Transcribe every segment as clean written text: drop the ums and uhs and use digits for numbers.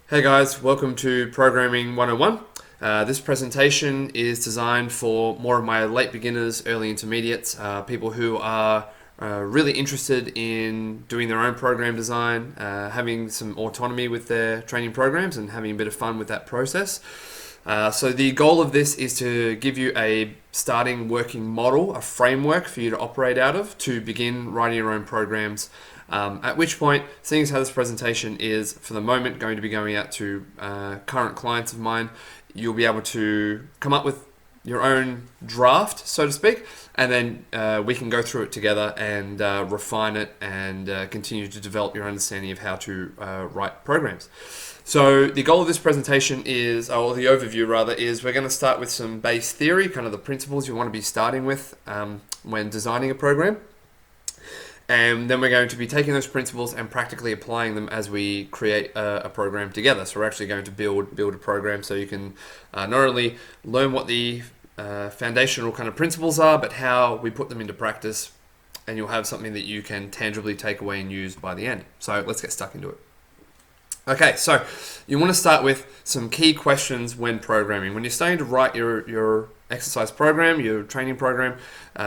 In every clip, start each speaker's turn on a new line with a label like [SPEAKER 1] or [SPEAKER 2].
[SPEAKER 1] Hey guys, welcome to Programming 101. This presentation is designed for more of my late beginners, early intermediates, people who are really interested in doing their own program design, having some autonomy with their training programs and having a bit of fun with that process. So the goal of this is to give you a starting working model, a framework for you to operate out of to begin writing your own programs. At which point, seeing as how this presentation is, for the moment, going to be going out to current clients of mine, you'll be able to come up with your own draft, so to speak, and then we can go through it together and refine it and continue to develop your understanding of how to write programs. So the goal of this presentation is, or the overview rather, is we're going to start with some base theory, kind of the principles you want to be starting with when designing a program. And then we're going to be taking those principles and practically applying them as we create a program together. So we're actually going to build a program so you can not only learn what the foundational kind of principles are, but how we put them into practice, and you'll have something that you can tangibly take away and use by the end. So let's get stuck into it. Okay, so you want to start with some key questions when programming. When you're starting to write your exercise program, your training program,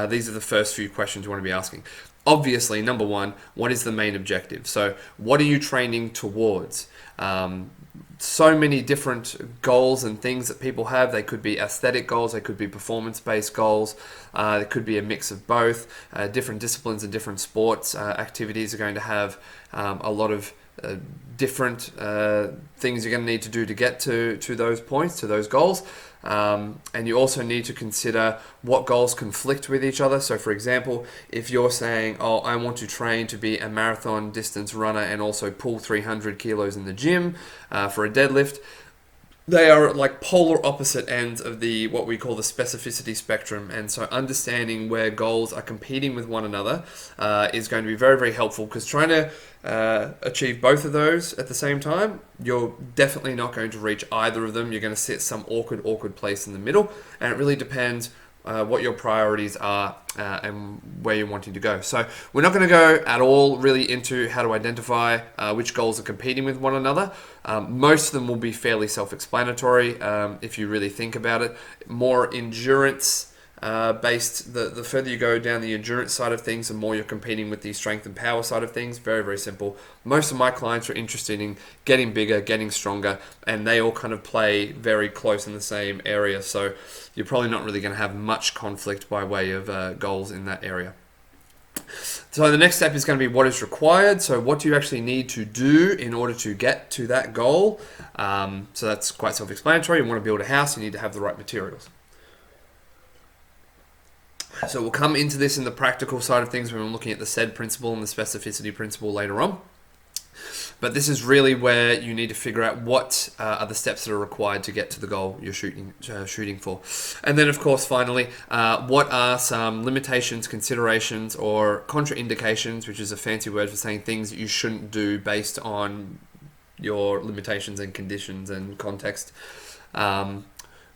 [SPEAKER 1] these are the first few questions you want to be asking. Obviously, number one, what is the main objective? So what are you training towards? So many different goals and things that people have. They could be aesthetic goals, they could be performance-based goals, it could be a mix of both. Different disciplines and different sports activities are going to have a lot of different things you're going to need to do to get to those points, to those goals. And you also need to consider what goals conflict with each other. So for example, if you're saying, oh, I want to train to be a marathon distance runner and also pull 300 kilos in the gym for a deadlift, they are like polar opposite ends of the what we call the specificity spectrum. And so understanding where goals are competing with one another is going to be very, very helpful, because trying to achieve both of those at the same time, you're definitely not going to reach either of them. You're going to sit some awkward place in the middle, and it really depends what your priorities are and where you're wanting to go. So we're not going to go at all really into how to identify which goals are competing with one another. Most of them will be fairly self-explanatory if you really think about it. More endurance based, the further you go down the endurance side of things, the more you're competing with the strength and power side of things. Very, very simple. Most of my clients are interested in getting bigger, getting stronger, and they all kind of play very close in the same area. So you're probably not really going to have much conflict by way of goals in that area. So the next step is going to be what is required. So what do you actually need to do in order to get to that goal? So that's quite self-explanatory. You want to build a house, you need to have the right materials. So we'll come into this in the practical side of things when we're looking at the SAID principle and the specificity principle later on. But this is really where you need to figure out what are the steps that are required to get to the goal you're shooting for. And then, of course, finally, what are some limitations, considerations, or contraindications, which is a fancy word for saying things that you shouldn't do based on your limitations and conditions and context.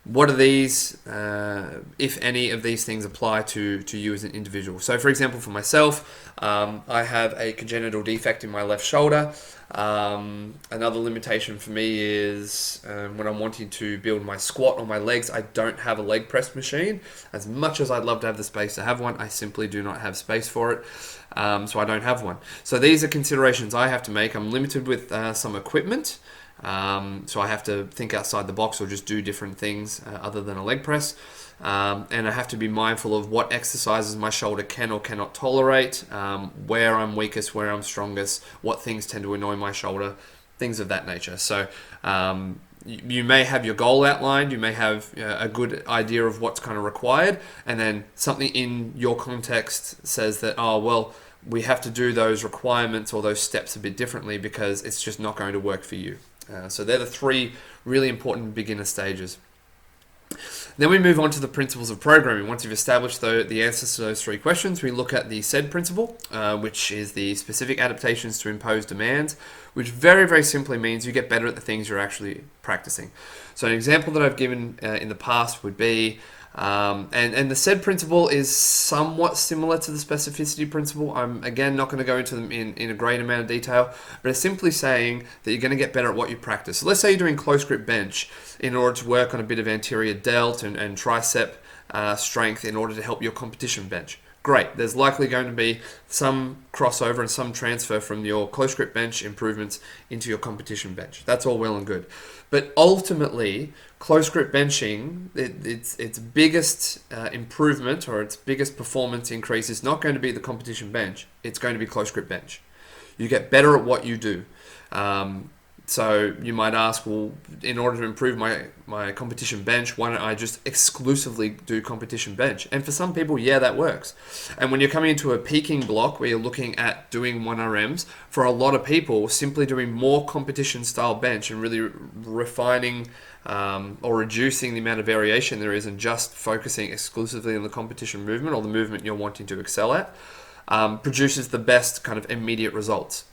[SPEAKER 1] What are these, if any of these things apply to you as an individual? So for example, for myself, I have a congenital defect in my left shoulder. Another limitation for me is when I'm wanting to build my squat on my legs, I don't have a leg press machine. As much as I'd love to have the space to have one, I simply do not have space for it. So I don't have one. So these are considerations I have to make. I'm limited with some equipment. So I have to think outside the box or just do different things other than a leg press. And I have to be mindful of what exercises my shoulder can or cannot tolerate, where I'm weakest, where I'm strongest, what things tend to annoy my shoulder, things of that nature. So you may have your goal outlined, you may have a good idea of what's kind of required, and then something in your context says that, oh, well, we have to do those requirements or those steps a bit differently because it's just not going to work for you. So they're the three really important beginner stages. Then we move on to the principles of programming. Once you've established the answers to those three questions, we look at the SAID principle, which is the specific adaptations to impose demands, which very, very simply means you get better at the things you're actually practicing. So an example that I've given in the past would be And the said principle is somewhat similar to the specificity principle. I'm again not going to go into them in a great amount of detail, but it's simply saying that you're going to get better at what you practice. So let's say you're doing close grip bench in order to work on a bit of anterior delt and tricep strength in order to help your competition bench. Great, there's likely going to be some crossover and some transfer from your close grip bench improvements into your competition bench. That's all well and good. But ultimately, close grip benching, its biggest improvement or its biggest performance increase is not going to be the competition bench, it's going to be close grip bench. You get better at what you do. So you might ask, well, in order to improve my competition bench, why don't I just exclusively do competition bench? And for some people, yeah, that works. And when you're coming into a peaking block where you're looking at doing 1RMs, for a lot of people, simply doing more competition style bench and really refining or reducing the amount of variation there is and just focusing exclusively on the competition movement or the movement you're wanting to excel at, produces the best kind of immediate results.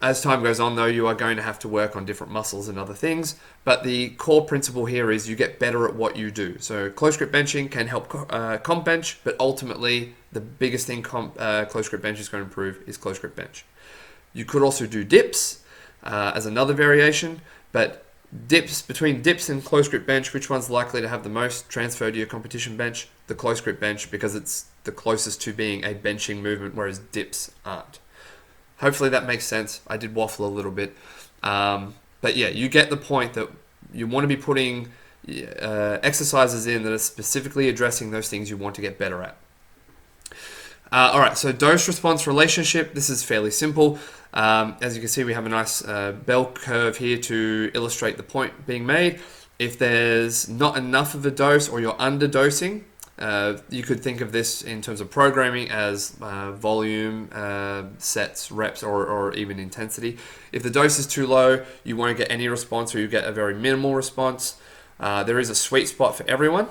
[SPEAKER 1] As time goes on, though, you are going to have to work on different muscles and other things, but the core principle here is you get better at what you do. So close grip benching can help comp bench, but ultimately the biggest thing close grip bench is going to improve is close grip bench. You could also do dips as another variation, but between dips and close grip bench, which one's likely to have the most transfer to your competition bench? The close grip bench, because it's the closest to being a benching movement, whereas dips aren't. Hopefully that makes sense. I did waffle a little bit. But yeah, you get the point that you want to be putting exercises in that are specifically addressing those things you want to get better at. All right, so dose-response relationship. This is fairly simple. As you can see, we have a nice bell curve here to illustrate the point being made. If there's not enough of a dose or you're underdosing, you could think of this in terms of programming as volume, sets, reps, or even intensity. If the dose is too low, you won't get any response or you get a very minimal response. There is a sweet spot for everyone.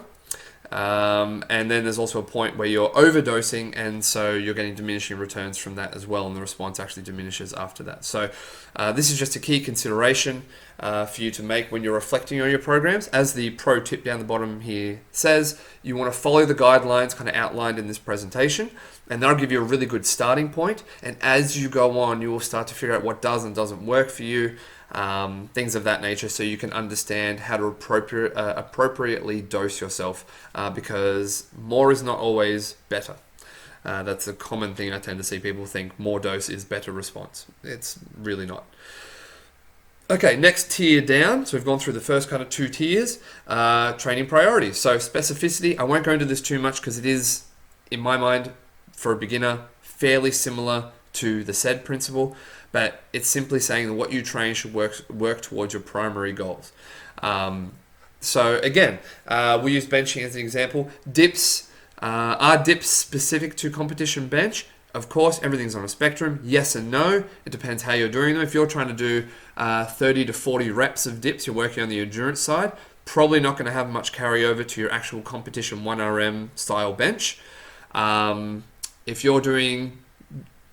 [SPEAKER 1] And then there's also a point where you're overdosing, and so you're getting diminishing returns from that as well, and the response actually diminishes after that. So this is just a key consideration for you to make when you're reflecting on your programs. As the pro tip down the bottom here says, you want to follow the guidelines kind of outlined in this presentation, and that'll give you a really good starting point. And as you go on, you will start to figure out what does and doesn't work for you, things of that nature, so you can understand how to appropriately dose yourself, because more is not always better. That's a common thing I tend to see people think more dose is better response. It's really not. Okay, next tier down. So we've gone through the first kind of two tiers, training priorities. So specificity, I won't go into this too much because it is, in my mind, for a beginner, fairly similar to the said principle, but it's simply saying that what you train should work towards your primary goals. So again, we use benching as an example. Dips, are dips specific to competition bench? Of course, everything's on a spectrum. Yes and no. It depends how you're doing them. If you're trying to do 30 to 40 reps of dips, you're working on the endurance side, probably not going to have much carryover to your actual competition 1RM style bench. If you're doing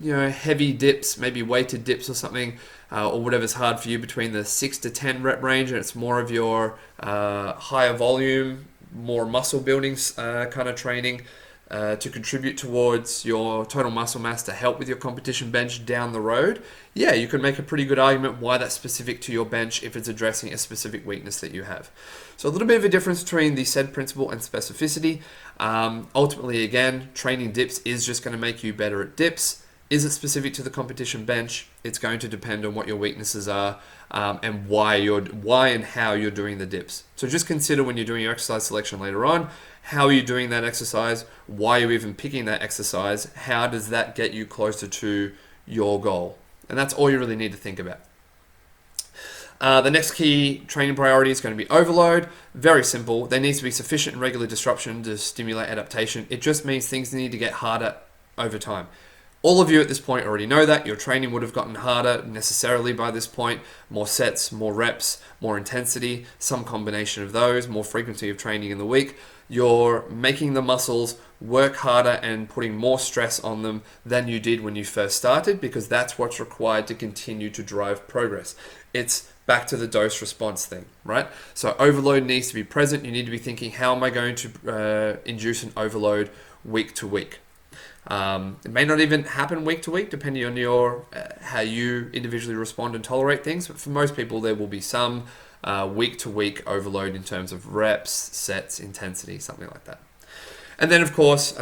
[SPEAKER 1] heavy dips, maybe weighted dips or something, or whatever's hard for you between the 6 to 10 rep range, and it's more of your higher volume, more muscle building kind of training to contribute towards your total muscle mass to help with your competition bench down the road, yeah, you can make a pretty good argument why that's specific to your bench if it's addressing a specific weakness that you have. So a little bit of a difference between the said principle and specificity. Ultimately, again, training dips is just going to make you better at dips. Is it specific to the competition bench? It's going to depend on what your weaknesses are and why and how you're doing the dips. So just consider when you're doing your exercise selection later on, how are you doing that exercise? Why are you even picking that exercise? How does that get you closer to your goal? And that's all you really need to think about. The next key training priority is going to be overload. Very simple. There needs to be sufficient and regular disruption to stimulate adaptation. It just means things need to get harder over time. All of you at this point already know that. Your training would have gotten harder necessarily by this point. More sets, more reps, more intensity, some combination of those, more frequency of training in the week. You're making the muscles work harder and putting more stress on them than you did when you first started, because that's what's required to continue to drive progress. It's back to the dose response thing, right? So overload needs to be present. You need to be thinking, how am I going to induce an overload week to week? It may not even happen week to week, depending on your how you individually respond and tolerate things. But for most people, there will be some week to week overload in terms of reps, sets, intensity, something like that. And then, of course,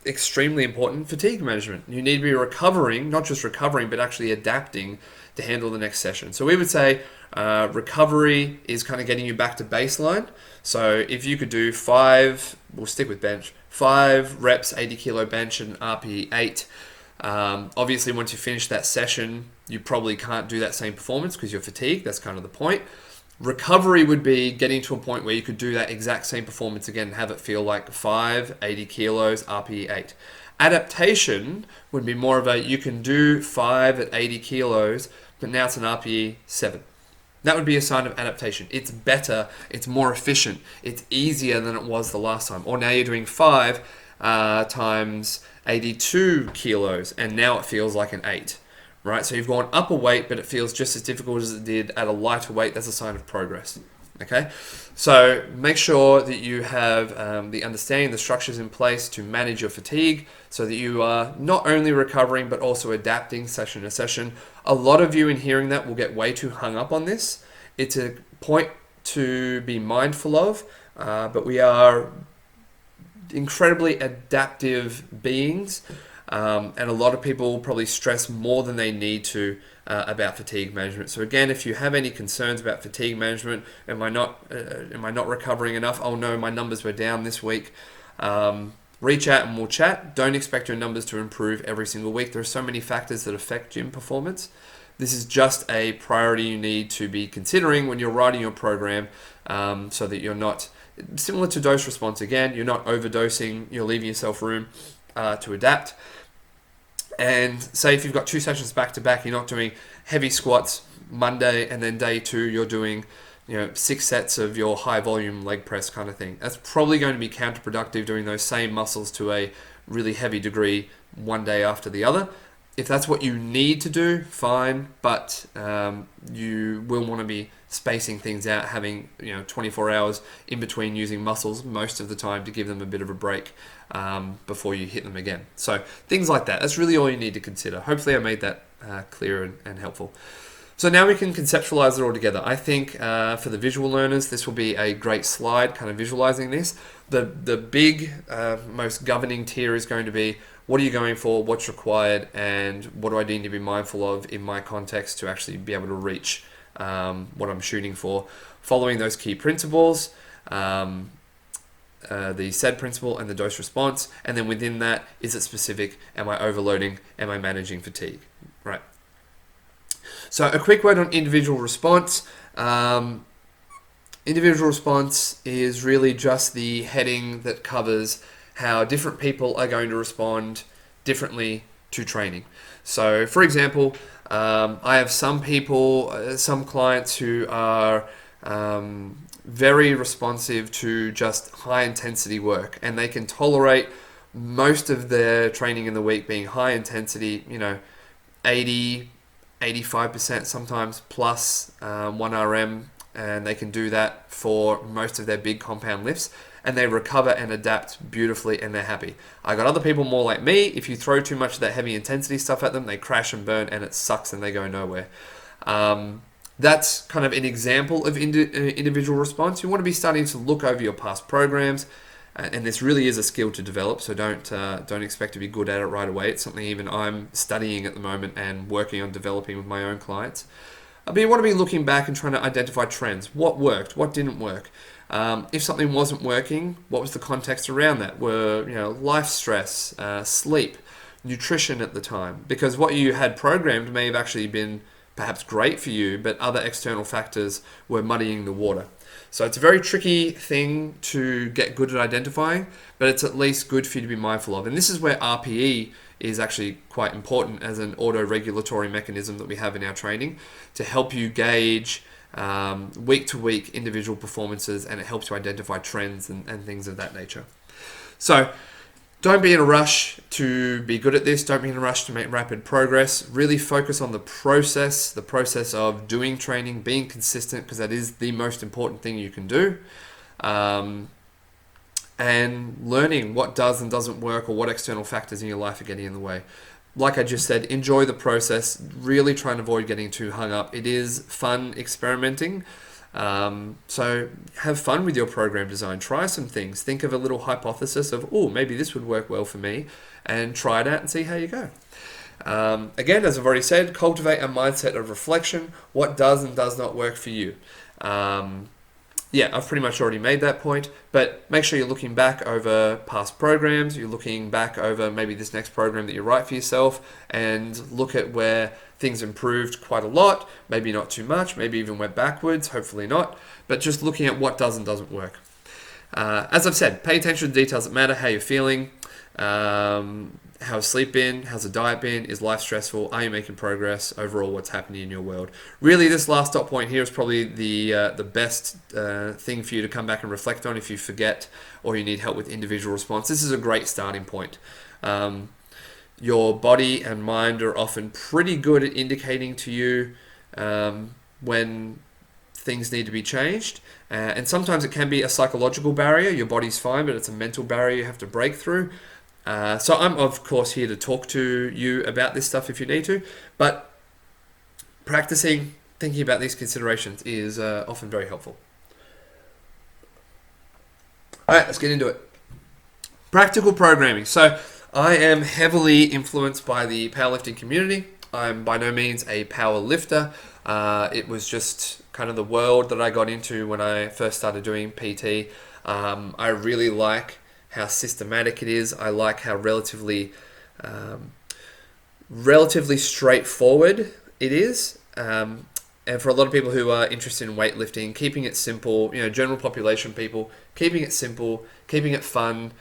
[SPEAKER 1] extremely important, fatigue management. You need to be recovering, not just recovering, but actually adapting to handle the next session. So we would say recovery is kind of getting you back to baseline. So if you could do we'll stick with bench, 5 reps, 80 kilo bench and RPE 8. Obviously, once you finish that session, you probably can't do that same performance because you're fatigued. That's kind of the point. Recovery would be getting to a point where you could do that exact same performance again and have it feel like 5, 80 kilos, RPE 8. Adaptation would be more of you can do 5 at 80 kilos, but now it's an RPE 7. That would be a sign of adaptation. It's better, it's more efficient, it's easier than it was the last time. Or now you're doing 5 times 82 kilos, and now it feels like an 8. Right, so you've gone up a weight, but it feels just as difficult as it did at a lighter weight. That's a sign of progress. Okay, so make sure that you have the understanding, the structures in place to manage your fatigue, so that you are not only recovering but also adapting session to session. A lot of you in hearing that will get way too hung up on this. It's a point to be mindful of, but we are incredibly adaptive beings. And a lot of people probably stress more than they need to about fatigue management. So again, if you have any concerns about fatigue management, am I not recovering enough? Oh no, my numbers were down this week. Reach out and we'll chat. Don't expect your numbers to improve every single week. There are so many factors that affect gym performance. This is just a priority you need to be considering when you're writing your program, so that you're not, similar to dose response again, you're not overdosing, you're leaving yourself room to adapt. And say if you've got 2 sessions back to back, you're not doing heavy squats Monday, and then day 2 you're doing 6 sets of your high volume leg press kind of thing. That's probably going to be counterproductive, doing those same muscles to a really heavy degree one day after the other. If that's what you need to do, fine, but you will want to be spacing things out, having 24 hours in between using muscles most of the time to give them a bit of a break before you hit them again. So things like that. That's really all you need to consider. Hopefully I made that clear and helpful. So now we can conceptualize it all together. I think for the visual learners, this will be a great slide, kind of visualizing this. The big, most governing tier is going to be, what are you going for, what's required, and what do I need to be mindful of in my context to actually be able to reach what I'm shooting for, following those key principles, the SAID principle and the dose response, and then within that, is it specific? Am I overloading? Am I managing fatigue? Right. So a quick word on individual response. Individual response is really just the heading that covers how different people are going to respond differently to training. So for example, I have some clients who are very responsive to just high intensity work, and they can tolerate most of their training in the week being high intensity, 80, 85% sometimes plus 1 RM, and they can do that for most of their big compound lifts, and they recover and adapt beautifully, and they're happy. I got other people more like me. If you throw too much of that heavy intensity stuff at them, they crash and burn, and it sucks, and they go nowhere. That's kind of an example of individual response. You want to be starting to look over your past programs, and this really is a skill to develop, so don't expect to be good at it right away. It's something even I'm studying at the moment and working on developing with my own clients. But you want to be looking back and trying to identify trends. What worked? What didn't work? If something wasn't working, what was the context around that? Were life stress, sleep, nutrition at the time? Because what you had programmed may have actually been perhaps great for you, but other external factors were muddying the water. So it's a very tricky thing to get good at identifying, but it's at least good for you to be mindful of. And this is where RPE is actually quite important as an auto-regulatory mechanism that we have in our training to help you gauge week-to-week individual performances, and it helps you identify trends and things of that nature. So Don't be in a rush to be good at this. Don't be in a rush to make rapid progress. Really focus on the process of doing training, being consistent, because that is the most important thing you can do. And learning what does and doesn't work, or what external factors in your life are getting in the way. Like I just said, enjoy the process. Really try and avoid getting too hung up. It is fun experimenting. So have fun with your program design. Try some things. Think of a little hypothesis of, oh, maybe this would work well for me, and try it out and see how you go. Again, as I've already said, cultivate a mindset of reflection. What does and does not work for you? Yeah, I've pretty much already made that point, but make sure you're looking back over past programs, you're looking back over maybe this next program that you write for yourself, and look at where things improved quite a lot, maybe not too much, maybe even went backwards, hopefully not, but just looking at what does and doesn't work. As I've said, pay attention to the details that matter, how you're feeling, how's sleep been, how's the diet been, is life stressful, are you making progress, overall what's happening in your world. Really, this last dot point here is probably the best thing for you to come back and reflect on if you forget or you need help with individual response. This is a great starting point. Your body and mind are often pretty good at indicating to you when things need to be changed, and sometimes it can be a psychological barrier. Your body's fine, but it's a mental barrier you have to break through. So I'm, of course, here to talk to you about this stuff if you need to, but practicing, thinking about these considerations is often very helpful. All right, let's get into it. Practical programming. So I am heavily influenced by the powerlifting community. I'm by no means a power lifter. It was just kind of the world that I got into when I first started doing PT. I really like how systematic it is. I like how relatively straightforward it is. And for a lot of people who are interested in weightlifting, keeping it simple, general population people, keeping it simple, keeping it fun,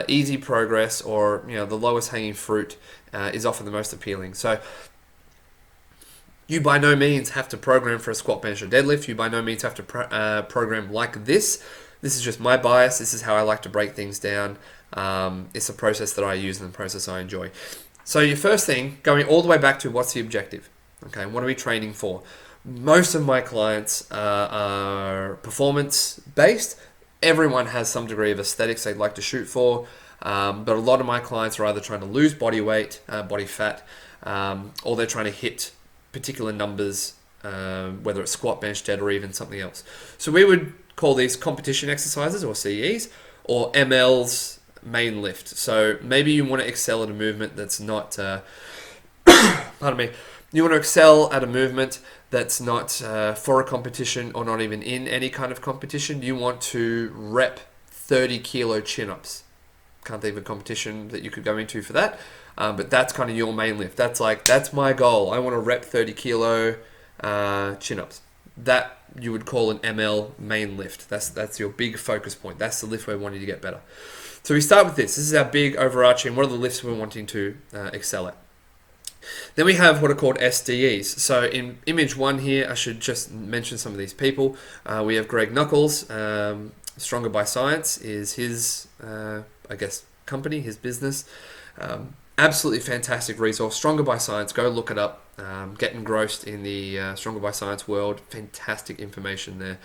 [SPEAKER 1] easy progress, or the lowest hanging fruit is often the most appealing. So you by no means have to program for a squat, bench, or deadlift. You by no means have to program like this. This is just my bias. This is how I like to break things down. It's a process that I use and the process I enjoy. So your first thing, going all the way back to what's the objective? Okay, what are we training for? Most of my clients are performance-based. Everyone has some degree of aesthetics they'd like to shoot for, but a lot of my clients are either trying to lose body weight, body fat, or they're trying to hit particular numbers, whether it's squat, bench, dead, or even something else. So we would call these competition exercises, or CEs, or ML's main lift. So maybe you want to excel at a movement that's not, pardon me, you want to excel at a movement that's not for a competition or not even in any kind of competition. You want to rep 30 kilo chin-ups. Can't think of a competition that you could go into for that, but that's kind of your main lift. That's my goal. I want to rep 30 kilo chin-ups. That you would call an ML main lift. That's your big focus point. That's the lift we're wanting to get better. So we start with this. This is our big overarching, what are the lifts we're wanting to excel at? Then we have what are called SDEs. So in image one here, I should just mention some of these people. We have Greg Knuckles. Stronger by Science is his, company, his business. Absolutely fantastic resource. Stronger by Science. Go look it up. Get engrossed in the Stronger by Science world. Fantastic information there.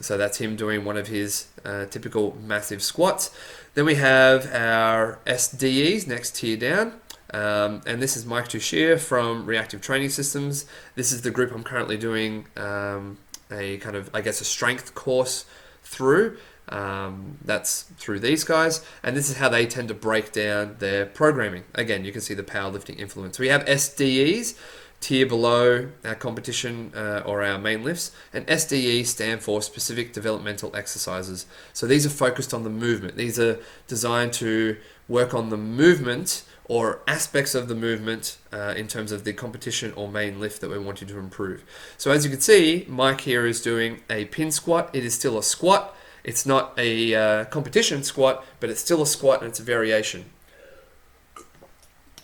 [SPEAKER 1] So that's him doing one of his typical massive squats. Then we have our SDEs, next tier down. And this is Mike Tushir from Reactive Training Systems. This is the group I'm currently doing a kind of, a strength course through. That's through these guys. And this is how they tend to break down their programming. Again, you can see the powerlifting influence. We have SDEs, tier below our competition or our main lifts. And SDE stand for Specific Developmental Exercises. So these are focused on the movement. These are designed to work on the movement or aspects of the movement in terms of the competition or main lift that we're wanting to improve. So as you can see, Mike here is doing a pin squat. It is still a squat. It's not a competition squat, but it's still a squat and it's a variation.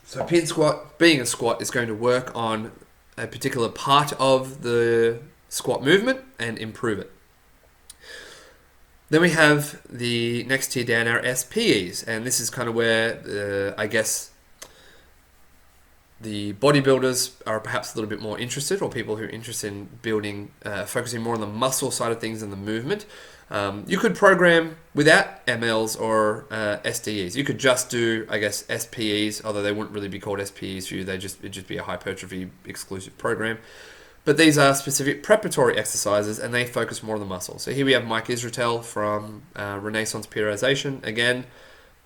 [SPEAKER 1] So pin squat, being a squat, is going to work on a particular part of the squat movement and improve it. Then we have the next tier down, our SPEs, and this is kind of where I guess the bodybuilders are perhaps a little bit more interested, or people who are interested in building, focusing more on the muscle side of things than the movement. You could program without MLs or SDEs. You could just do, I guess, SPEs, although they wouldn't really be called SPEs for you. It'd just be a hypertrophy exclusive program. But these are specific preparatory exercises, and they focus more on the muscle. So here we have Mike Israetel from Renaissance Periodization. Again,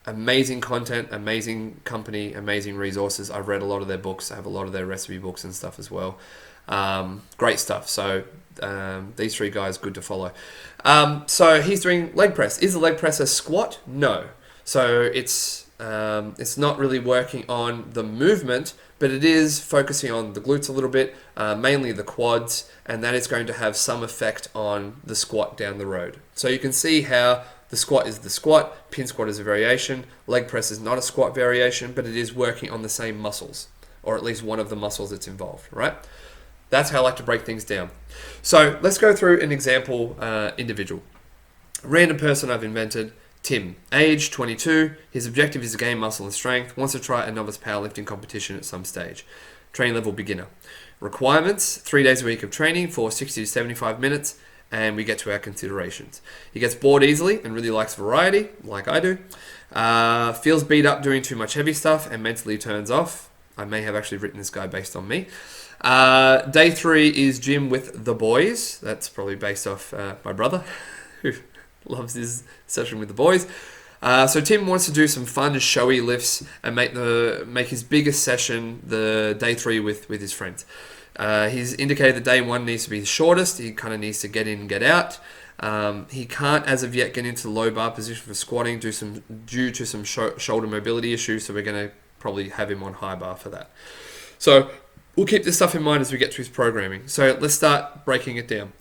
[SPEAKER 1] amazing content, amazing company, amazing resources. I've read a lot of their books. I have a lot of their recipe books and stuff as well. Great stuff. So these three guys, good to follow. So he's doing leg press. Is the leg press a squat? No. So it's not really working on the movement, but it is focusing on the glutes a little bit, mainly the quads, and that is going to have some effect on the squat down the road. So you can see how the squat is the squat, pin squat is a variation, leg press is not a squat variation, but it is working on the same muscles, or at least one of the muscles that's involved, right? That's how I like to break things down. So let's go through an example individual. Random person I've invented, Tim, age 22, his objective is to gain muscle and strength, wants to try a novice powerlifting competition at some stage. Training level beginner. Requirements, 3 days a week of training for 60 to 75 minutes, and we get to our considerations. He gets bored easily and really likes variety, like I do. Feels beat up doing too much heavy stuff and mentally turns off. I may have actually written this guy based on me. Day 3 is gym with the boys. That's probably based off my brother, who loves his session with the boys. So Tim wants to do some fun, showy lifts and make his biggest session the day 3 with his friends. He's indicated that day 1 needs to be the shortest. He kind of needs to get in and get out. He can't, as of yet, get into the low bar position for squatting due to some shoulder mobility issues. So we're going to probably have him on high bar for that. So we'll keep this stuff in mind as we get to his programming. So let's start breaking it down.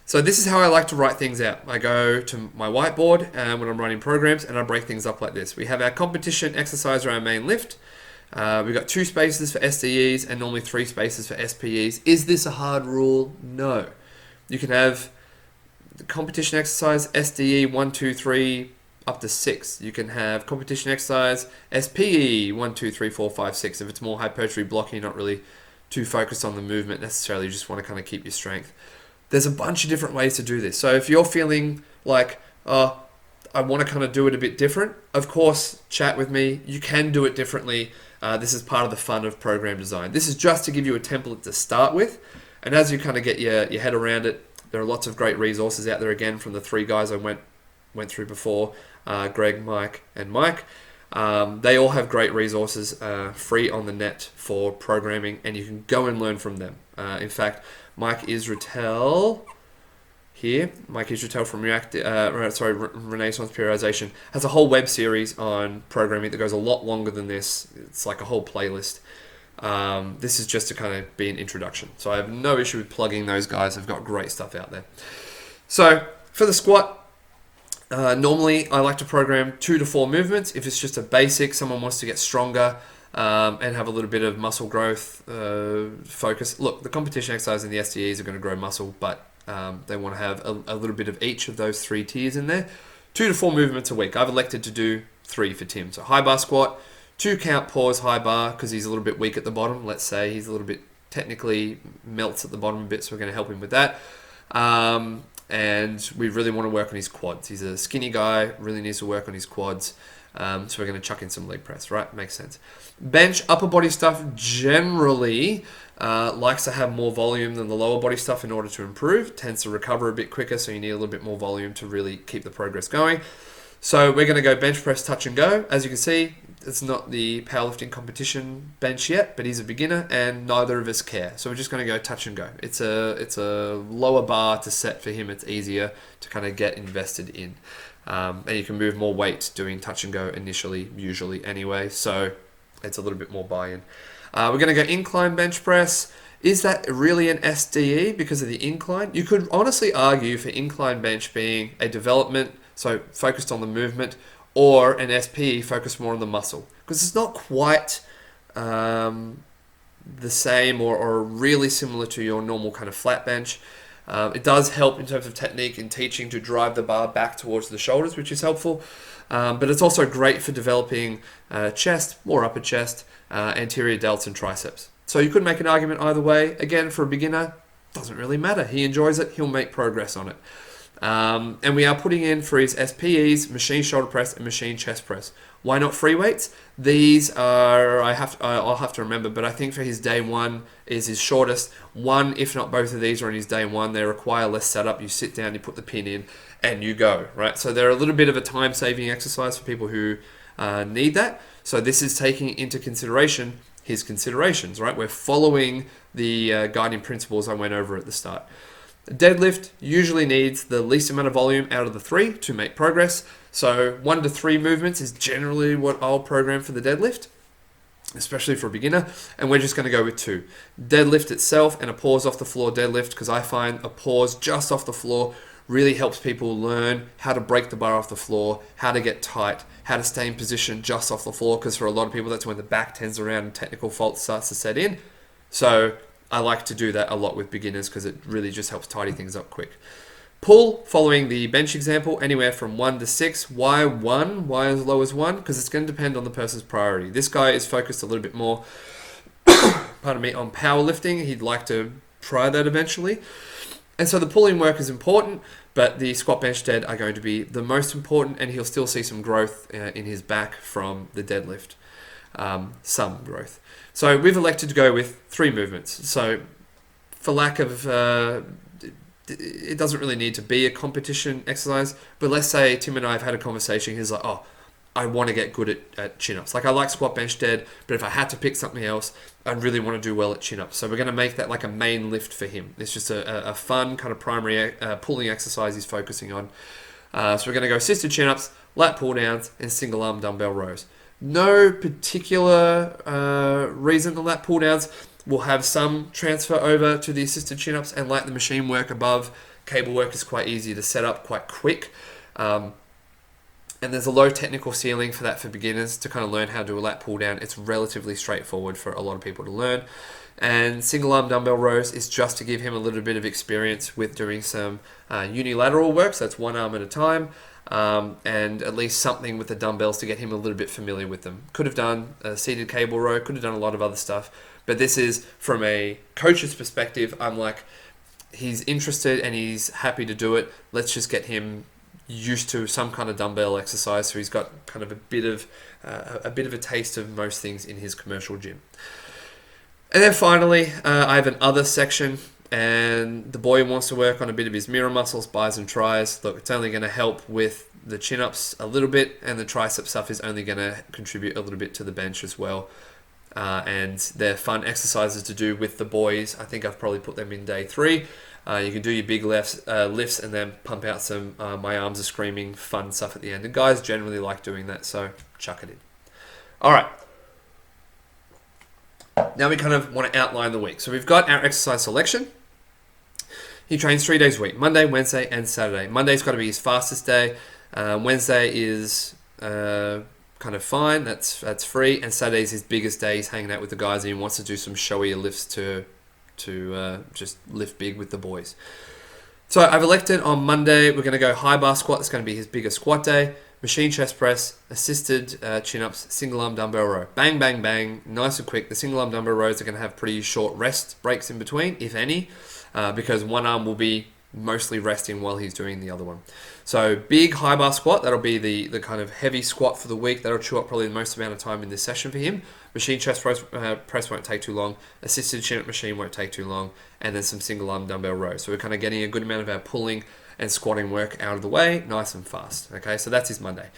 [SPEAKER 1] So this is how I like to write things out. I go to my whiteboard when I'm writing programs, and I break things up like this. We have our competition exercise or our main lift. We've got 2 spaces for SDEs and normally 3 spaces for SPEs. Is this a hard rule? No. You can have the competition exercise, SDE 1, 2, 3, up to 6. You can have competition exercise, SPE 1, 2, 3, 4, 5, 6. If it's more hypertrophy blocking, you're not really too focused on the movement necessarily. You just want to kind of keep your strength. There's a bunch of different ways to do this. So if you're feeling like, I want to kind of do it a bit different, of course, chat with me. You can do it differently. This is part of the fun of program design. This is just to give you a template to start with. And as you kind of get your head around it, there are lots of great resources out there, again, from the 3 guys I went through before, Greg, Mike, and Mike. They all have great resources free on the net for programming, and you can go and learn from them. In fact, Mike Israetel from Renaissance Periodization has a whole web series on programming that goes a lot longer than this. It's like a whole playlist. This is just to kind of be an introduction. So I have no issue with plugging those guys. They've got great stuff out there. So for the squat, normally I like to program 2 to 4 movements. If it's just a basic, someone wants to get stronger and have a little bit of muscle growth focus. Look, the competition exercise and the SDEs are going to grow muscle, but they want to have a little bit of each of those 3 tiers in there. 2 to 4 movements a week. I've elected to do 3 for Tim. So high bar squat, 2 count pause high bar because he's a little bit weak at the bottom. Let's say he's a little bit technically melts at the bottom a bit, so we're going to help him with that. And we really want to work on his quads. He's a skinny guy, really needs to work on his quads. So we're going to chuck in some leg press, right? Makes sense. Bench, upper body stuff generally likes to have more volume than the lower body stuff in order to improve. Tends to recover a bit quicker, so you need a little bit more volume to really keep the progress going. So we're going to go bench press, touch and go. As you can see, it's not the powerlifting competition bench yet, but he's a beginner and neither of us care. So we're just going to go touch and go. It's a lower bar to set for him. It's easier to kind of get invested in. And you can move more weight doing touch and go initially, usually anyway. So it's a little bit more buy-in. We're going to go incline bench press. Is that really an SDE because of the incline? You could honestly argue for incline bench being a development, so focused on the movement, or an SPE focused more on the muscle. Because it's not quite the same or really similar to your normal kind of flat bench. It does help in terms of technique and teaching to drive the bar back towards the shoulders, which is helpful. But it's also great for developing chest, more upper chest, anterior delts and triceps. So you could make an argument either way. Again, for a beginner, doesn't really matter. He enjoys it. He'll make progress on it. And we are putting in for his SPEs, machine shoulder press and machine chest press. Why not free weights? These are, I'll have to remember, but I think for his day one is his shortest. One, if not both of these are in his day one. They require less setup. You sit down, you put the pin in, and you go, right? So they're a little bit of a time-saving exercise for people who need that. So this is taking into consideration his considerations, right? We're following the guiding principles I went over at the start. Deadlift usually needs the least amount of volume out of the 3 to make progress. So 1 to 3 movements is generally what I'll program for the deadlift, especially for a beginner. And we're just going to go with 2. Deadlift itself and a pause off the floor deadlift, because I find a pause just off the floor really helps people learn how to break the bar off the floor, how to get tight, how to stay in position just off the floor, because for a lot of people that's when the back tends around and technical fault starts to set in. So I like to do that a lot with beginners because it really just helps tidy things up quick. Pull, following the bench example, anywhere from 1 to 6. Why 1? Why as low as 1? Because it's going to depend on the person's priority. This guy is focused a little bit more, pardon me, on powerlifting. He'd like to try that eventually. And so the pulling work is important, but the squat, bench, dead are going to be the most important, and he'll still see some growth in his back from the deadlift. Some growth. So we've elected to go with 3 movements. So for lack of, it doesn't really need to be a competition exercise, but let's say Tim and I have had a conversation. He's like, oh, I want to get good at chin-ups. Like I like squat, bench, dead, but if I had to pick something else, I really want to do well at chin-ups. So we're going to make that like a main lift for him. It's just a fun kind of primary pulling exercise he's focusing on. So we're going to go assisted chin-ups, lat pull-downs, and single arm dumbbell rows. No particular reason the lat pull downs. We'll have some transfer over to the assisted chin-ups, and like the machine work above, cable work is quite easy to set up, quite quick. And there's a low technical ceiling for that for beginners to kind of learn how to do a lat pull down. It's relatively straightforward for a lot of people to learn. And single arm dumbbell rows is just to give him a little bit of experience with doing some unilateral work. So that's one arm at a time. And at least something with the dumbbells to get him a little bit familiar with them. Could have done a seated cable row, could have done a lot of other stuff, but this is from a coach's perspective. I'm like, he's interested and he's happy to do it. Let's just get him used to some kind of dumbbell exercise, so he's got kind of a bit of a taste of most things in his commercial gym. And then finally, I have an other section. And the boy wants to work on a bit of his mirror muscles, bis and tris. Look, it's only going to help with the chin-ups a little bit, and the tricep stuff is only going to contribute a little bit to the bench as well. And they're fun exercises to do with the boys. I think I've probably put them in day 3. You can do your big lifts and then pump out some my arms are screaming fun stuff at the end. And guys generally like doing that, so chuck it in. All right. Now we kind of want to outline the week. So we've got our exercise selection. He trains 3 days a week, Monday, Wednesday, and Saturday. Monday's got to be his fastest day. Wednesday is kind of fine, that's free. And Saturday's his biggest day. He's hanging out with the guys and he wants to do some showier lifts to just lift big with the boys. So I've elected on Monday, we're going to go high bar squat. That's going to be his biggest squat day. Machine chest press, assisted chin-ups, single arm dumbbell row. Bang, bang, bang, nice and quick. The single arm dumbbell rows are going to have pretty short rest breaks in between, if any. Because one arm will be mostly resting while he's doing the other one. So big high bar squat, that'll be the kind of heavy squat for the week. That'll chew up probably the most amount of time in this session for him. Machine chest press won't take too long. Assisted chin-up machine won't take too long. And then some single arm dumbbell rows. So we're kind of getting a good amount of our pulling and squatting work out of the way, nice and fast. Okay, so that's his Monday.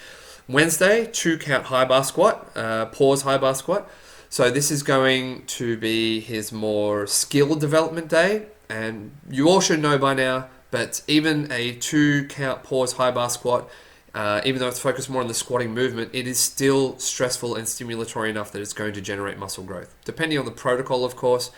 [SPEAKER 1] Wednesday, 2 count high bar squat, pause high bar squat. So this is going to be his more skill development day. And you all should know by now, but even a 2 count pause high bar squat, even though it's focused more on the squatting movement, it is still stressful and stimulatory enough that it's going to generate muscle growth. Depending on the protocol, of course,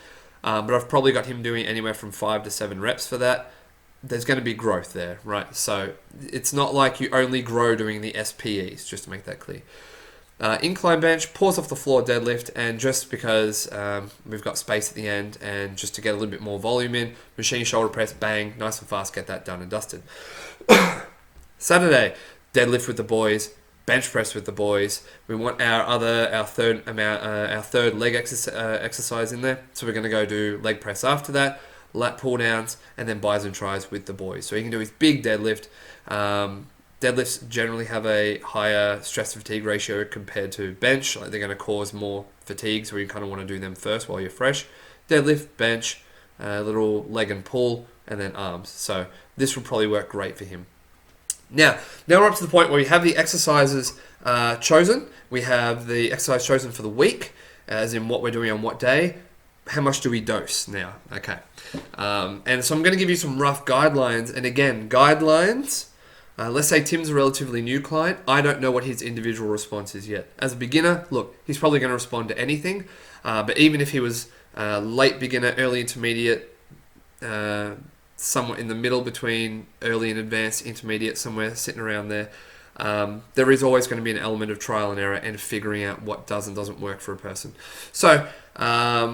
[SPEAKER 1] but I've probably got him doing anywhere from 5 to 7 reps for that. There's going to be growth there, right? So it's not like you only grow doing the SPEs, just to make that clear. Incline bench, pause off the floor deadlift, and just because we've got space at the end and just to get a little bit more volume in, machine shoulder press, bang, nice and fast, get that done and dusted. Saturday, deadlift with the boys, bench press with the boys. We want our third leg exercise in there, so we're going to go do leg press after that, lat pull downs, and then bis and tries with the boys. So he can do his big deadlift. Deadlifts generally have a higher stress to fatigue ratio compared to bench. Like they're going to cause more fatigue, so you kind of want to do them first while you're fresh. Deadlift, bench, little leg and pull, and then arms. So this will probably work great for him. Now we're up to the point where we have the exercises chosen. We have the exercise chosen for the week, as in what we're doing on what day. How much do we dose now? Okay. And so I'm going to give you some rough guidelines. And again, guidelines... let's say Tim's a relatively new client. I don't know what his individual response is yet. As a beginner, look, he's probably going to respond to anything. But even if he was late beginner, early intermediate, somewhat in the middle between early and advanced, intermediate, somewhere sitting around there, there is always going to be an element of trial and error and figuring out what does and doesn't work for a person. So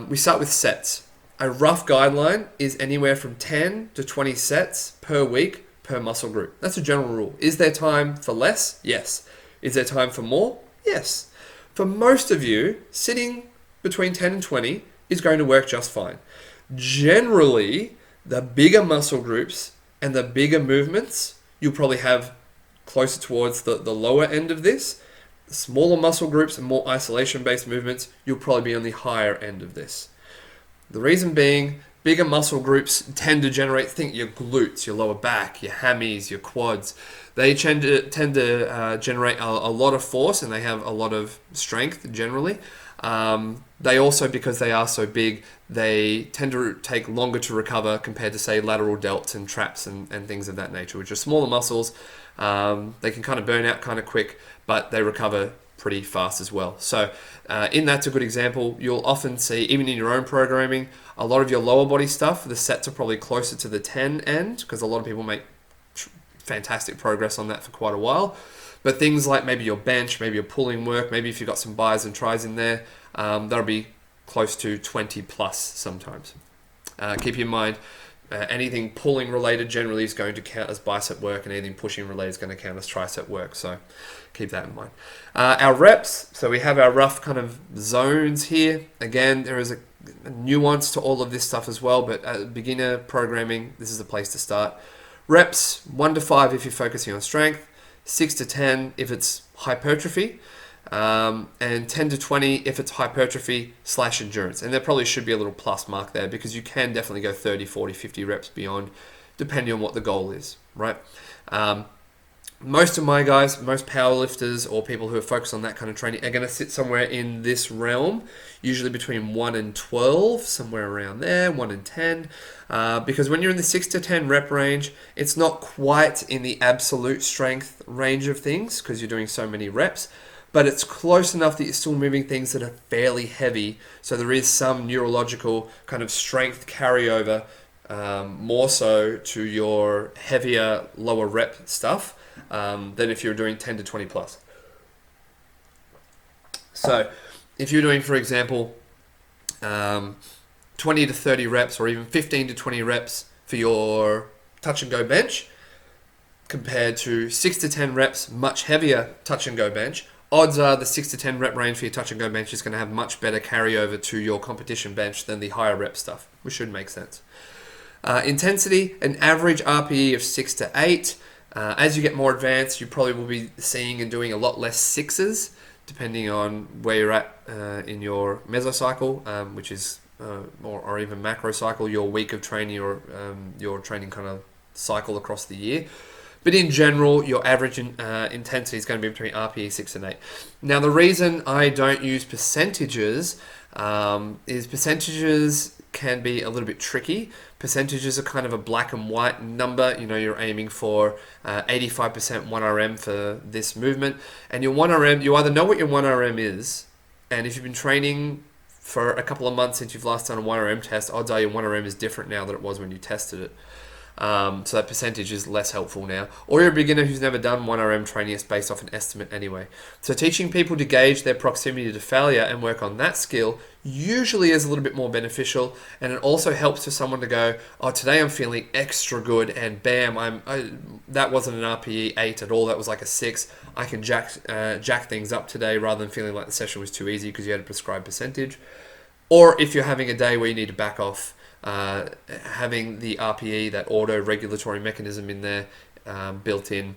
[SPEAKER 1] we start with sets. A rough guideline is anywhere from 10 to 20 sets per week per muscle group. That's a general rule. Is there time for less? Yes. Is there time for more? Yes. For most of you, sitting between 10 and 20 is going to work just fine. Generally, the bigger muscle groups and the bigger movements, you'll probably have closer towards the lower end of this. The smaller muscle groups and more isolation-based movements, you'll probably be on the higher end of this. The reason being, bigger muscle groups tend to generate, think your glutes, your lower back, your hammies, your quads. They tend to generate a lot of force and they have a lot of strength generally. They also, because they are so big, they tend to take longer to recover compared to, say, lateral delts and traps and things of that nature, which are smaller muscles. They can kind of burn out kind of quick, but they recover pretty fast as well. So in that's a good example. You'll often see, even in your own programming, a lot of your lower body stuff, the sets are probably closer to the 10 end because a lot of people make fantastic progress on that for quite a while. But things like maybe your bench, maybe your pulling work, maybe if you've got some bis and tries in there, that'll be close to 20 plus sometimes. Keep in mind, anything pulling related generally is going to count as bicep work, and anything pushing related is going to count as tricep work. So keep that in mind. Our reps, so we have our rough kind of zones here. Again, there is a nuance to all of this stuff as well, but beginner programming, this is the place to start. Reps, 1 to 5 if you're focusing on strength, 6 to 10 if it's hypertrophy, and 10 to 20 if it's hypertrophy / endurance. And there probably should be a little plus mark there because you can definitely go 30, 40, 50 reps beyond, depending on what the goal is, right? Most of my guys, most powerlifters or people who are focused on that kind of training are going to sit somewhere in this realm, usually between 1 and 12, somewhere around there, 1 and 10. Because when you're in the 6 to 10 rep range, it's not quite in the absolute strength range of things because you're doing so many reps, but it's close enough that you're still moving things that are fairly heavy. So there is some neurological kind of strength carryover, more so to your heavier, lower rep stuff. Than if you're doing 10 to 20 plus. So if you're doing, for example, 20 to 30 reps or even 15 to 20 reps for your touch and go bench compared to 6 to 10 reps, much heavier touch and go bench, odds are the 6 to 10 rep range for your touch and go bench is going to have much better carryover to your competition bench than the higher rep stuff, which should make sense. Intensity, an average RPE of 6 to 8. As you get more advanced, you probably will be seeing and doing a lot less sixes, depending on where you're at in your mesocycle, which is, or even macro cycle, your week of training or your training kind of cycle across the year. But in general, your average intensity is going to be between RPE 6 and 8. Now, the reason I don't use percentages is percentages can be a little bit tricky. Percentages are kind of a black and white number. You know, you're aiming for 85% 1RM for this movement. And your 1RM, you either know what your 1RM is, and if you've been training for a couple of months since you've last done a 1RM test, odds are your 1RM is different now than it was when you tested it. So that percentage is less helpful now. Or you're a beginner who's never done 1RM training, it's based off an estimate anyway. So teaching people to gauge their proximity to failure and work on that skill usually is a little bit more beneficial, and it also helps for someone to go, oh, today I'm feeling extra good, and bam, that wasn't an RPE 8 at all, that was like a 6. I can jack things up today rather than feeling like the session was too easy because you had a prescribed percentage. Or if you're having a day where you need to back off, having the RPE, that auto-regulatory mechanism in there built in,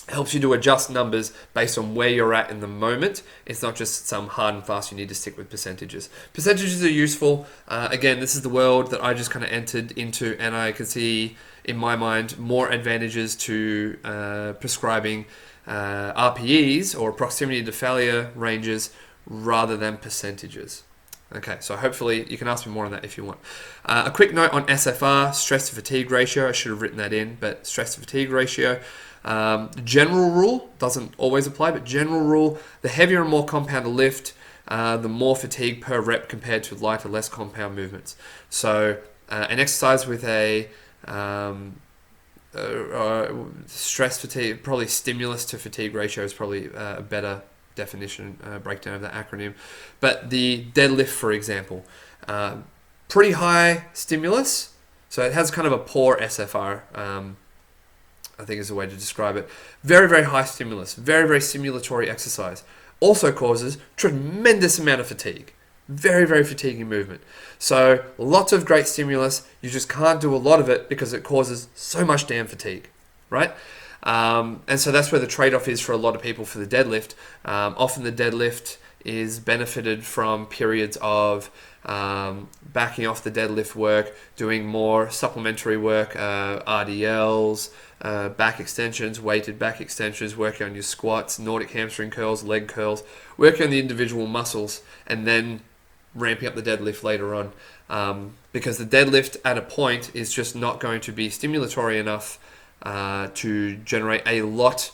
[SPEAKER 1] helps you to adjust numbers based on where you're at in the moment. It's not just some hard and fast, you need to stick with percentages. Percentages are useful. Again, this is the world that I just kind of entered into, and I can see, in my mind, more advantages to prescribing RPEs or proximity to failure ranges rather than percentages. Okay, so hopefully you can ask me more on that if you want. A quick note on SFR, stress to fatigue ratio. I should have written that in, but stress to fatigue ratio. General rule, doesn't always apply, but general rule, the heavier and more compound a lift, the more fatigue per rep compared to lighter, less compound movements. So an exercise with a stress fatigue, probably stimulus to fatigue ratio is probably a better definition, breakdown of the acronym. But the deadlift, for example, pretty high stimulus, so it has kind of a poor SFR, I think is the way to describe it. Very, very high stimulus, very, very stimulatory exercise. Also causes tremendous amount of fatigue. Very, very fatiguing movement. So lots of great stimulus, you just can't do a lot of it because it causes so much damn fatigue, right? And so that's where the trade-off is for a lot of people for the deadlift. Often the deadlift is benefited from periods of backing off the deadlift work, doing more supplementary work, RDLs, back extensions, weighted back extensions, working on your squats, Nordic hamstring curls, leg curls, working on the individual muscles, and then ramping up the deadlift later on. Because the deadlift at a point is just not going to be stimulatory enough to generate a lot,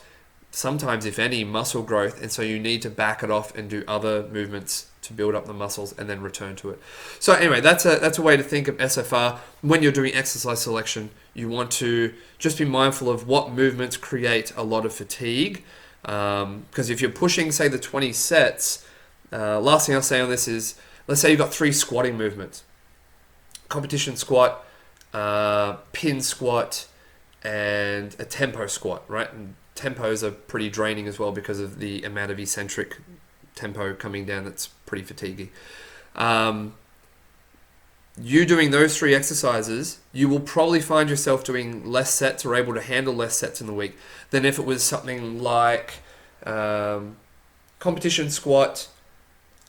[SPEAKER 1] sometimes if any, muscle growth, and so you need to back it off and do other movements to build up the muscles and then return to it. So anyway, that's a way to think of SFR. When you're doing exercise selection, you want to just be mindful of what movements create a lot of fatigue, because if you're pushing, say, the 20 sets, last thing I'll say on this is, let's say you've got 3 squatting movements: competition squat, pin squat, and a tempo squat, right? And tempos are pretty draining as well because of the amount of eccentric tempo coming down that's pretty fatiguing. You doing those 3 exercises, you will probably find yourself doing less sets or able to handle less sets in the week than if it was something like competition squat,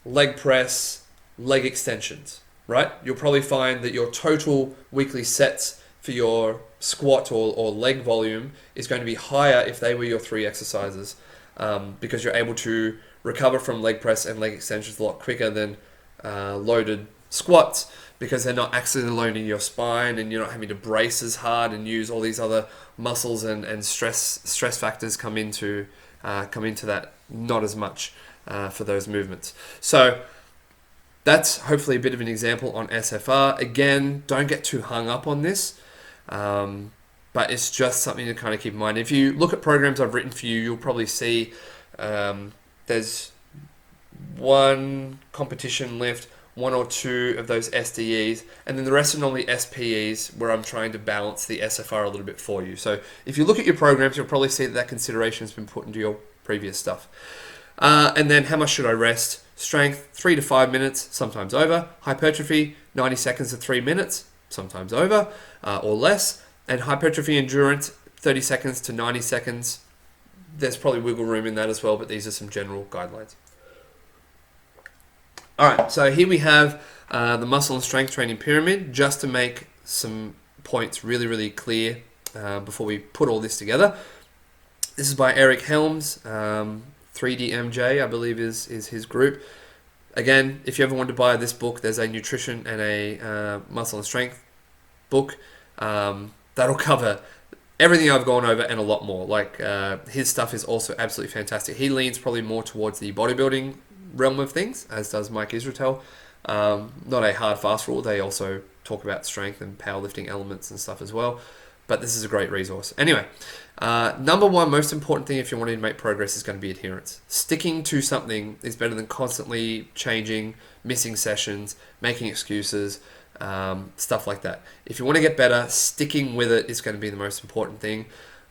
[SPEAKER 1] leg press, leg extensions, right? You'll probably find that your total weekly sets for your squat or leg volume is going to be higher if they were your 3 exercises, because you're able to recover from leg press and leg extensions a lot quicker than loaded squats, because they're not accidentally loading your spine and you're not having to brace as hard and use all these other muscles and stress factors come into that not as much for those movements. So that's hopefully a bit of an example on SFR. Again, don't get too hung up on this. But it's just something to kind of keep in mind. If you look at programs I've written for you, you'll probably see there's one competition lift, 1 or 2 of those SDEs, and then the rest are normally SPEs where I'm trying to balance the SFR a little bit for you. So if you look at your programs, you'll probably see that consideration has been put into your previous stuff. And then how much should I rest? Strength, 3 to 5 minutes, sometimes over. Hypertrophy, 90 seconds to 3 minutes, sometimes over or less. And hypertrophy endurance, 30 seconds to 90 seconds. There's probably wiggle room in that as well, but these are some general guidelines. All right, so here we have the muscle and strength training pyramid, just to make some points really, really clear before we put all this together. This is by Eric Helms, 3DMJ, I believe is his group. Again, if you ever want to buy this book, there's a nutrition and a muscle and strength book that'll cover everything I've gone over and a lot more. Like his stuff is also absolutely fantastic. He leans probably more towards the bodybuilding realm of things, as does Mike Israetel. Not a hard fast rule. They also talk about strength and powerlifting elements and stuff as well. but this is a great resource. Anyway, number one most important thing if you're wanting to make progress is going to be adherence. Sticking to something is better than constantly changing, missing sessions, making excuses, stuff like that. If you want to get better, sticking with it is going to be the most important thing.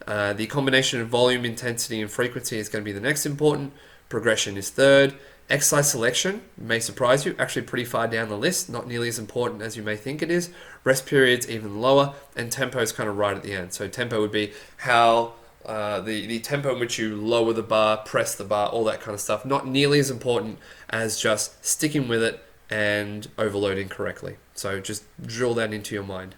[SPEAKER 1] The combination of volume, intensity, and frequency is going to be the next important. Progression is third. Exercise selection may surprise you, actually pretty far down the list, not nearly as important as you may think it is. Rest periods even lower, and tempo is kind of right at the end. So tempo would be how the tempo in which you lower the bar, press the bar, all that kind of stuff. Not nearly as important as just sticking with it and overloading correctly. So just drill that into your mind.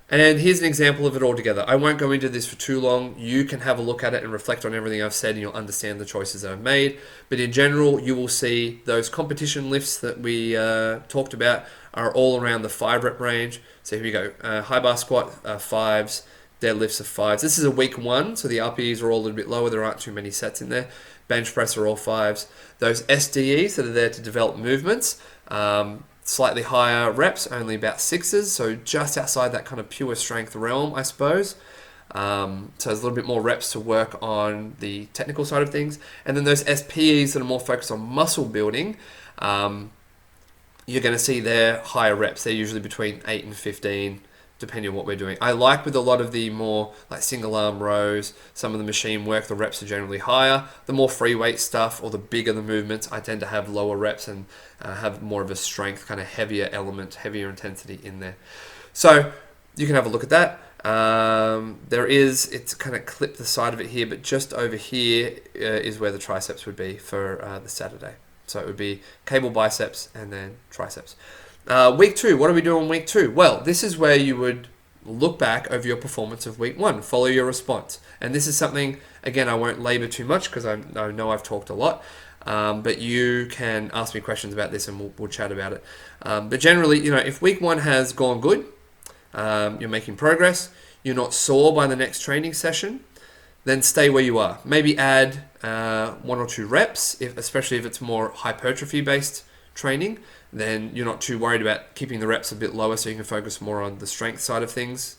[SPEAKER 1] And here's an example of it all together. I won't go into this for too long. You can have a look at it and reflect on everything I've said and you'll understand the choices that I've made. But in general, you will see those competition lifts that we talked about are all around the 5 rep range. So here we go. High bar squat, 5s. Deadlifts are 5s. This is a week 1, so the RPEs are all a little bit lower. There aren't too many sets in there. Bench press are all 5s. Those SDEs that are there to develop movements, slightly higher reps, only about 6s, so just outside that kind of pure strength realm, I suppose. So there's a little bit more reps to work on the technical side of things. And then those SPEs that are more focused on muscle building, you're going to see their higher reps. They're usually between 8 and 15, depending on what we're doing. I like with a lot of the more like single arm rows, some of the machine work, the reps are generally higher. The more free weight stuff or the bigger the movements, I tend to have lower reps and have more of a strength, kind of heavier element, heavier intensity in there. So you can have a look at that. It's kind of clipped the side of it here, but just over here is where the triceps would be for the Saturday. So it would be cable biceps and then triceps. Week 2, what are we doing week 2? Well, this is where you would look back over your performance of week 1, follow your response. And this is something, again, I won't labor too much because I know I've talked a lot, but you can ask me questions about this and we'll chat about it. But generally, if week 1 has gone good, you're making progress, you're not sore by the next training session, then stay where you are. Maybe add 1 or 2 reps, especially if it's more hypertrophy-based training. Then you're not too worried about keeping the reps a bit lower so you can focus more on the strength side of things.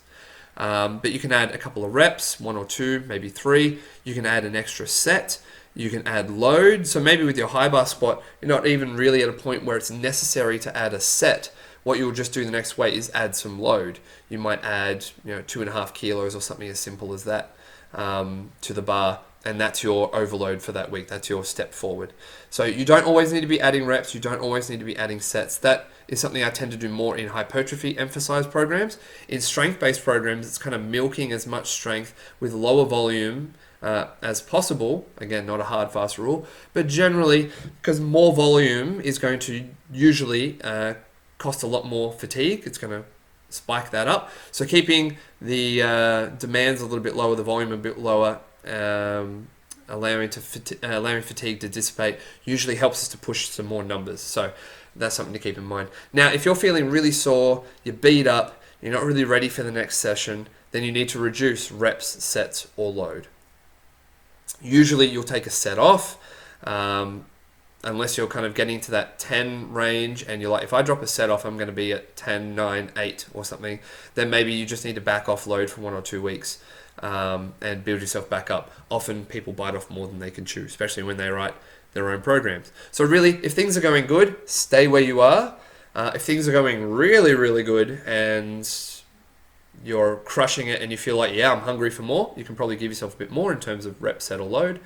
[SPEAKER 1] But you can add a couple of reps, 1 or 2, maybe 3. You can add an extra set. You can add load. So maybe with your high bar squat, you're not even really at a point where it's necessary to add a set. What you'll just do the next weight is add some load. You might add 2.5 kilos or something as simple as that to the bar. And that's your overload for that week. That's your step forward. So you don't always need to be adding reps. You don't always need to be adding sets. That is something I tend to do more in hypertrophy emphasized programs. In strength-based programs, it's kind of milking as much strength with lower volume as possible. Again, not a hard, fast rule. But generally, because more volume is going to usually cost a lot more fatigue. It's going to spike that up. So keeping the demands a little bit lower, the volume a bit lower, allowing fatigue to dissipate usually helps us to push some more numbers. So that's something to keep in mind. Now, if you're feeling really sore, you're beat up, you're not really ready for the next session, then you need to reduce reps, sets, or load. Usually you'll take a set off, unless you're kind of getting to that 10 range and you're like, if I drop a set off, I'm going to be at 10, 9, 8 or something, then maybe you just need to back off load for 1 or 2 weeks. And build yourself back up. Often people bite off more than they can chew, especially when they write their own programs. So really, if things are going good, stay where you are. If things are going really, really good and you're crushing it and you feel like, yeah, I'm hungry for more, you can probably give yourself a bit more in terms of rep, set, or load.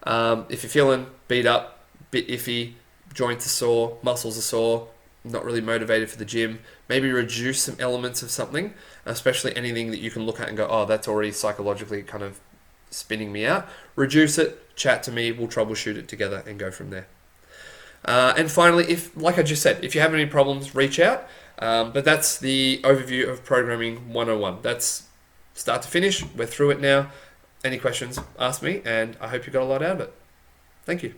[SPEAKER 1] If you're feeling beat up, bit iffy, joints are sore, muscles are sore, not really motivated for the gym, maybe reduce some elements of something, especially anything that you can look at and go, oh, that's already psychologically kind of spinning me out. Reduce it, chat to me, we'll troubleshoot it together and go from there. And finally, like I just said, if you have any problems, reach out. But that's the overview of Programming 101. That's start to finish. We're through it now. Any questions, ask me, and I hope you got a lot out of it. Thank you.